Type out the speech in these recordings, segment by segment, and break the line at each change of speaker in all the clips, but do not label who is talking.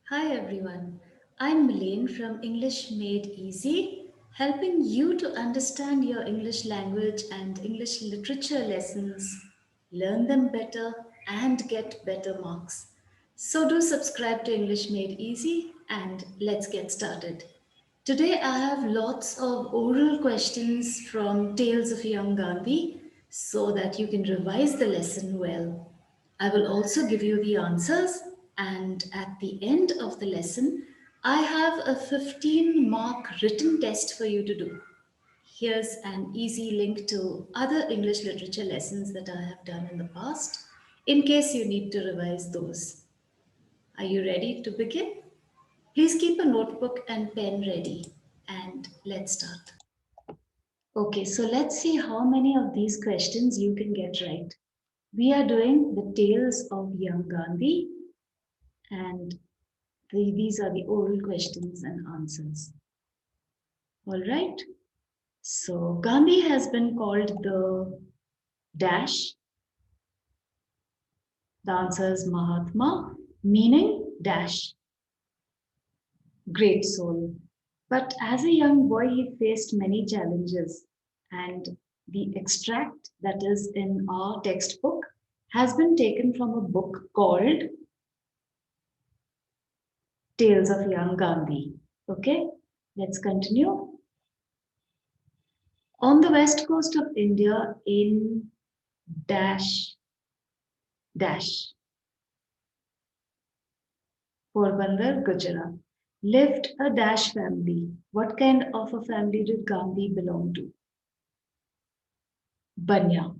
Hi everyone, I'm Melaine from English Made Easy, helping you to understand your English language and English literature lessons, learn them better, and get better marks. So do subscribe to English Made Easy and let's get started. Today I have lots of oral questions from Tales of Young Gandhi so that you can revise the lesson well. I will also give you the answers, and at the end of the lesson, I have a 15-mark written test for you to do. Here's an easy link to other English literature lessons that I have done in the past in case you need to revise those. Are you ready to begin? Please keep a notebook and pen ready, and let's start. Okay, so let's see how many of these questions you can get right. We are doing the Tales of Young Gandhi, and these are the oral questions and answers. All right. So Gandhi has been called the dash. The answer is Mahatma, meaning dash, great soul. But as a young boy, he faced many challenges, and the extract that is in our textbook has been taken from a book called Tales of Young Gandhi. Okay, let's continue. On the west coast of India, in dash dash Porbandar, Gujarat, lived a dash family. What kind of a family did Gandhi belong to? Banya.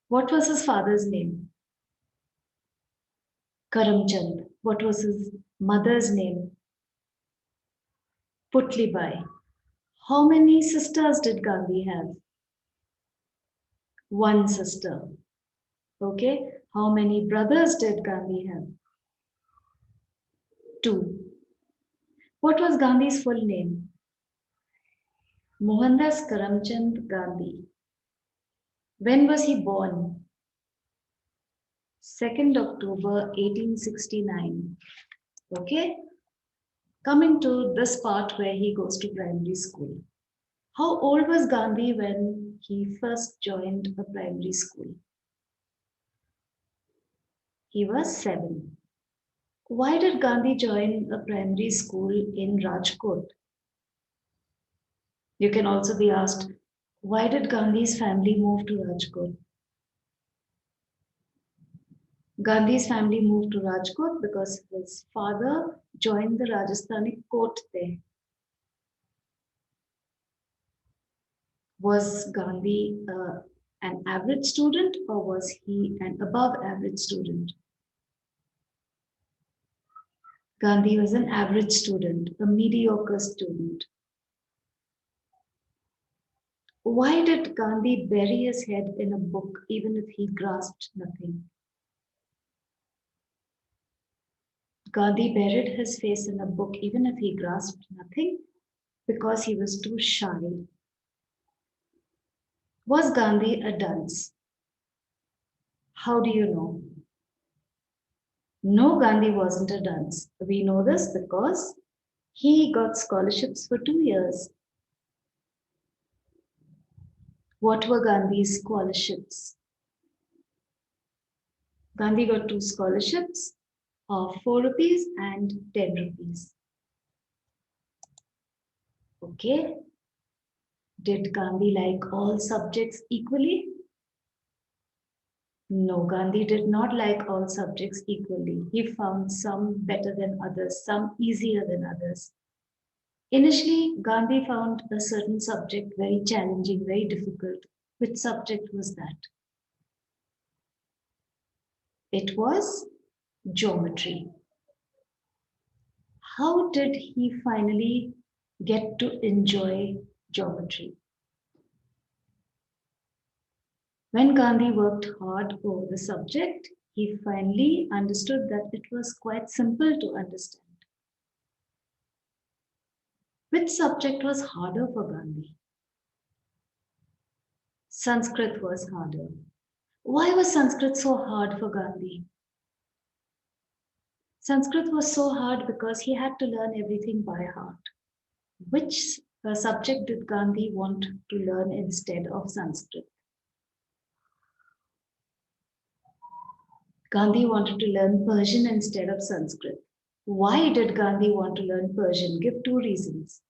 What was his father's name? Karamchand. What was his mother's name? Putlibai. How many sisters did Gandhi have? One sister. Okay. How many brothers did Gandhi have? Two. What was Gandhi's full name? Mohandas Karamchand Gandhi. When was he born? 2nd October 1869. Okay, coming to this part where he goes to primary school. How old was Gandhi when he first joined a primary school? He was 7. Why did Gandhi join a primary school in Rajkot? You can also be asked, why did Gandhi's family move to Rajkot? Gandhi's family moved to Rajkot because his father joined the Rajasthani court there. Was Gandhi an average student or was he an above average student? Gandhi was an average student, a mediocre student. Why did Gandhi bury his head in a book even if he grasped nothing? Gandhi buried his face in a book even if he grasped nothing because he was too shy. Was Gandhi a dunce? How do you know? No, Gandhi wasn't a dunce. We know this because he got scholarships for 2 years. What were Gandhi's scholarships? Gandhi got 2 scholarships of 4 rupees and 10 rupees. Okay. Did Gandhi like all subjects equally? No, Gandhi did not like all subjects equally. He found some better than others, some easier than others. Initially, Gandhi found a certain subject very challenging, very difficult. Which subject was that? It was geometry. How did he finally get to enjoy geometry? When Gandhi worked hard over the subject, he finally understood that it was quite simple to understand. Which subject was harder for Gandhi? Sanskrit was harder. Why was Sanskrit so hard for Gandhi? Sanskrit was so hard because he had to learn everything by heart. Which subject did Gandhi want to learn instead of Sanskrit? Gandhi wanted to learn Persian instead of Sanskrit. Why did Gandhi want to learn Persian? Give two reasons.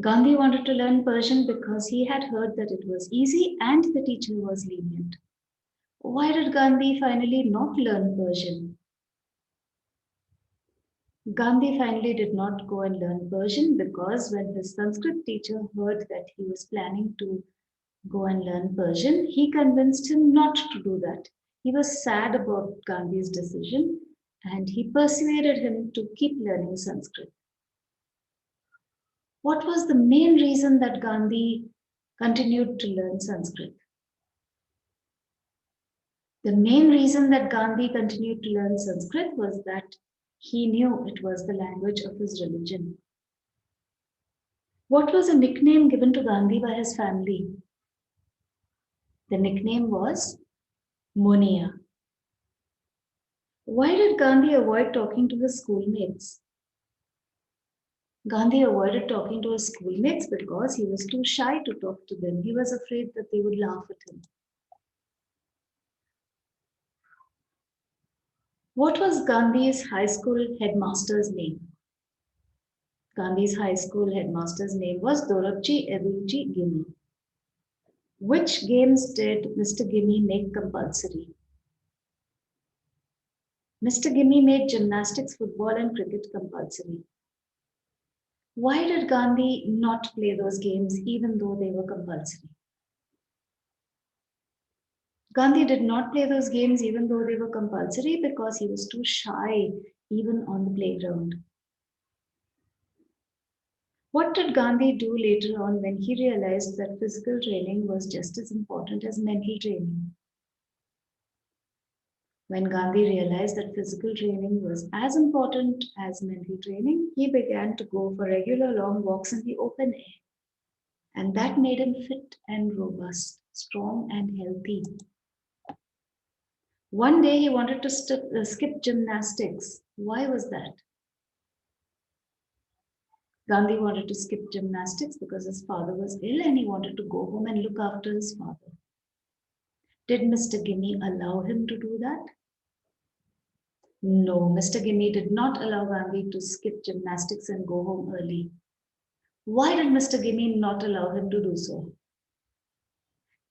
Gandhi wanted to learn Persian because he had heard that it was easy and the teacher was lenient. Why did Gandhi finally not learn Persian? Gandhi finally did not go and learn Persian because when his Sanskrit teacher heard that he was planning to go and learn Persian, he convinced him not to do that. He was sad about Gandhi's decision and he persuaded him to keep learning Sanskrit. What was the main reason that Gandhi continued to learn Sanskrit? The main reason that Gandhi continued to learn Sanskrit was that he knew it was the language of his religion. What was a nickname given to Gandhi by his family? The nickname was Munia. Why did Gandhi avoid talking to his schoolmates? Gandhi avoided talking to his schoolmates because he was too shy to talk to them. He was afraid that they would laugh at him. What was Gandhi's high school headmaster's name? Gandhi's high school headmaster's name was Dorabji Edulji Gimi. Which games did Mr. Gimi make compulsory? Mr. Gimi made gymnastics, football, and cricket compulsory. Why did Gandhi not play those games even though they were compulsory? Gandhi did not play those games even though they were compulsory because he was too shy even on the playground. What did Gandhi do later on when he realized that physical training was just as important as mental training? When Gandhi realized that physical training was as important as mental training, he began to go for regular long walks in the open air. And that made him fit and robust, strong and healthy. One day he wanted to skip gymnastics. Why was that? Gandhi wanted to skip gymnastics because his father was ill and he wanted to go home and look after his father. Did Mr. Gimi allow him to do that? No, Mr. Gimi did not allow Gandhi to skip gymnastics and go home early. Why did Mr. Gimi not allow him to do so?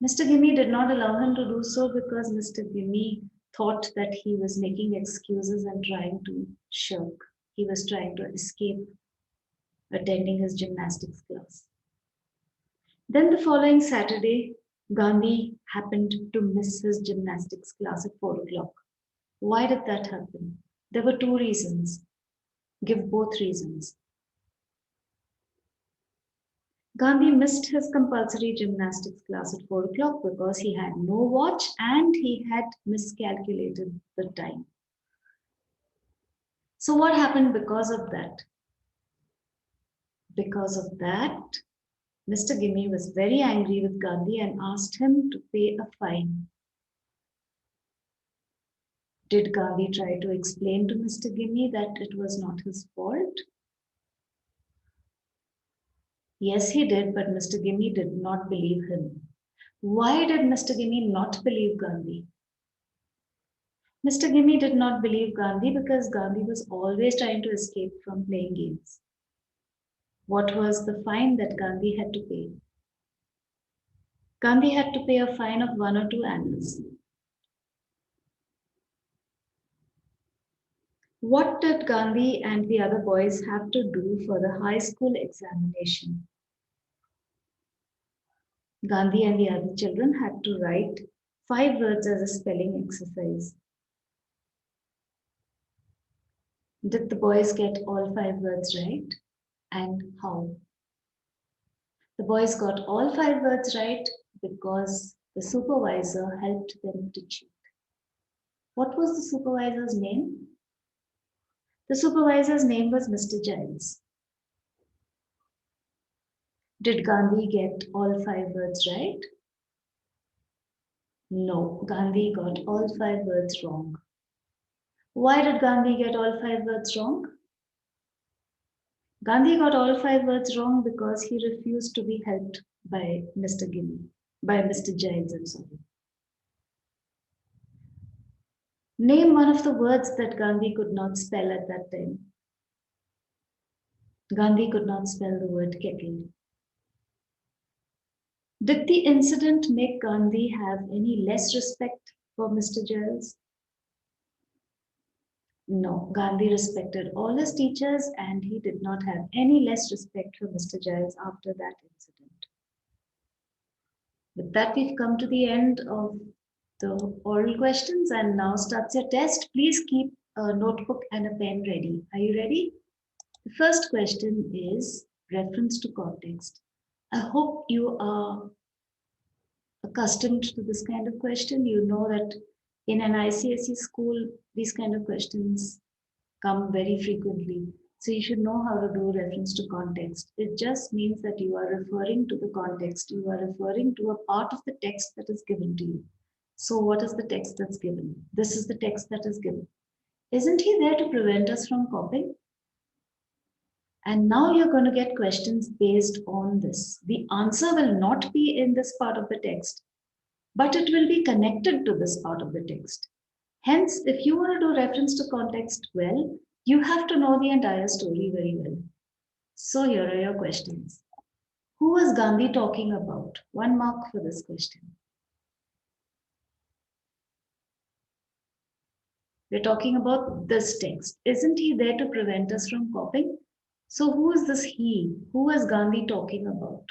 Mr. Gimi did not allow him to do so because Mr. Gimi thought that he was making excuses and trying to shirk. He was trying to escape attending his gymnastics class. Then the following Saturday, Gandhi happened to miss his gymnastics class at 4 o'clock. Why did that happen? There were two reasons. Give both reasons. Gandhi missed his compulsory gymnastics class at 4 o'clock because he had no watch and he had miscalculated the time. So, what happened because of that? Because of that, Mr. Gimi was very angry with Gandhi and asked him to pay a fine. Did Gandhi try to explain to Mr. Gimi that it was not his fault? Yes, he did, but Mr. Gimi did not believe him. Why did Mr. Gimi not believe Gandhi? Mr. Gimi did not believe Gandhi because Gandhi was always trying to escape from playing games. What was the fine that Gandhi had to pay? Gandhi had to pay a fine of 1 or 2 annas. What did Gandhi and the other boys have to do for the high school examination? Gandhi and the other children had to write 5 words as a spelling exercise. Did the boys get all 5 words right? And how? The boys got all 5 words right because the supervisor helped them to cheat. What was the supervisor's name? The supervisor's name was Mr. Giles. Did Gandhi get all 5 words right? No, Gandhi got all 5 words wrong. Why did Gandhi get all five words wrong? Gandhi got all five words wrong because he refused to be helped by Mr. Gill, by Mr. Giles, I'm sorry. Name one of the words that Gandhi could not spell at that time. Gandhi could not spell the word kettle. Did the incident make Gandhi have any less respect for Mr. Giles? No, Gandhi respected all his teachers and he did not have any less respect for Mr. Giles after that incident. With that, we've come to the end of the oral questions and now starts your test. Please keep a notebook and a pen ready. Are you ready? The first question is reference to context. I hope you are accustomed to this kind of question. You know that in an ICSE school, these kind of questions come very frequently. So you should know how to do reference to context. It just means that you are referring to the context. You are referring to a part of the text that is given to you. So what is the text that's given? This is the text that is given. Isn't he there to prevent us from copying? And now you're going to get questions based on this. The answer will not be in this part of the text, but it will be connected to this part of the text. Hence, if you want to do reference to context well, you have to know the entire story very well. So here are your questions. Who was Gandhi talking about? 1 mark for this question. We're talking about this text. Isn't he there to prevent us from copying? So who is this he? Who was Gandhi talking about?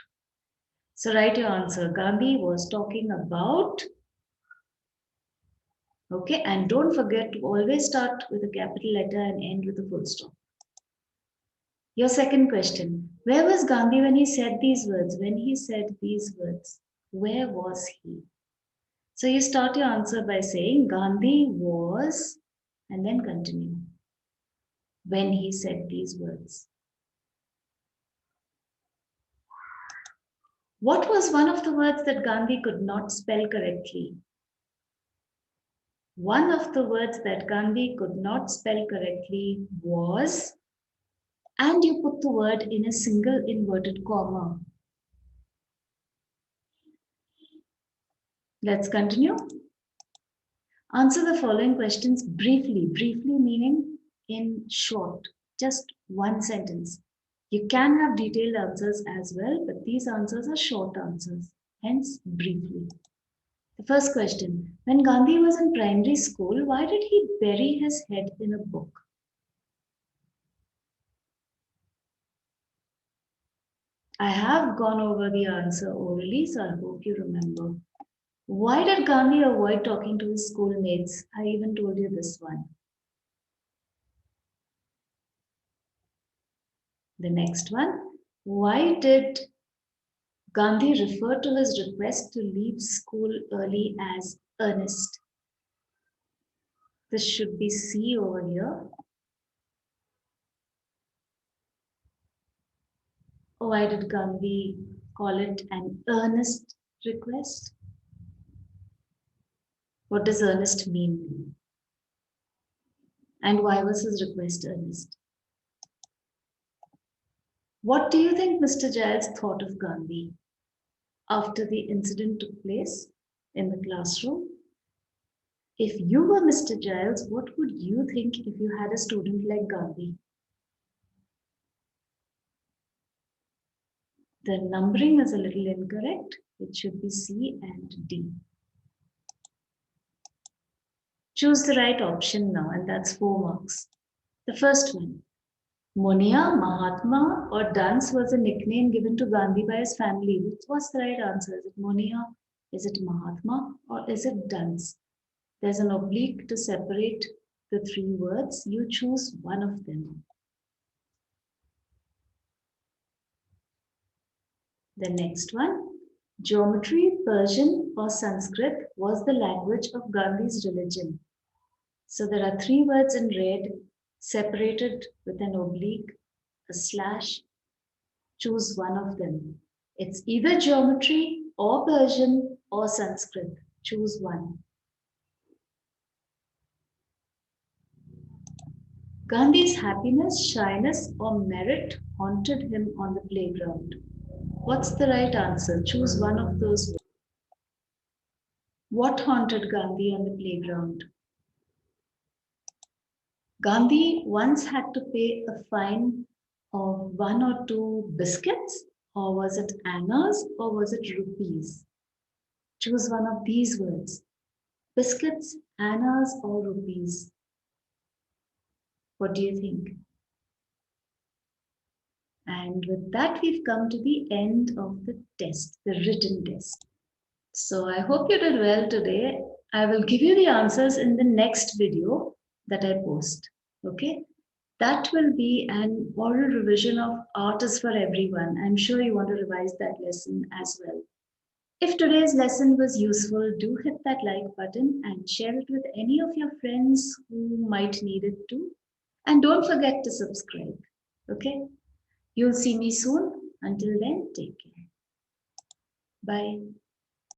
So write your answer. Gandhi was talking about. Okay, and don't forget to always start with a capital letter and end with a full stop. Your second question. Where was Gandhi when he said these words? When he said these words, where was he? So you start your answer by saying Gandhi was, and then continue. When he said these words. What was one of the words that Gandhi could not spell correctly? One of the words that Gandhi could not spell correctly was, and you put the word in a single inverted comma. Let's continue. Answer the following questions briefly. Briefly meaning in short, just one sentence. You can have detailed answers as well, but these answers are short answers, hence briefly. The first question. When Gandhi was in primary school, why did he bury his head in a book? I have gone over the answer orally, so I hope you remember. Why did Gandhi avoid talking to his schoolmates? I even told you this one. The next one. Why did Gandhi referred to his request to leave school early as earnest? This should be C over here. Why did Gandhi call it an earnest request? What does earnest mean? And why was his request earnest? What do you think Mr. Giles thought of Gandhi after the incident took place in the classroom? If you were Mr. Giles, what would you think if you had a student like Gandhi? The numbering is a little incorrect. It should be C and D. Choose the right option now, and that's 4 marks. The first one. Munia, Mahatma, or Dunce was a nickname given to Gandhi by his family. Which was the right answer? Is it Munia? Is it Mahatma? Or is it Dunce? There's an oblique to separate the 3 words. You choose one of them. The next one. Geometry, Persian, or Sanskrit was the language of Gandhi's religion. So there are 3 words in red, separated with an oblique, a slash. Choose one of them. It's either geometry or Persian or Sanskrit. Choose one. Gandhi's happiness, shyness, or merit haunted him on the playground. What's the right answer? Choose one of those. What haunted Gandhi on the playground? Gandhi once had to pay a fine of one or two biscuits, or was it annas, or was it rupees? Choose one of these words: biscuits, annas, or rupees. What do you think? And with that, we've come to the end of the test, the written test. So I hope you did well today. I will give you the answers in the next video that I post. Okay? That will be an oral revision of Art is for Everyone. I'm sure you want to revise that lesson as well. If today's lesson was useful, do hit that like button and share it with any of your friends who might need it too. And don't forget to subscribe. Okay? You'll see me soon. Until then, take care. Bye.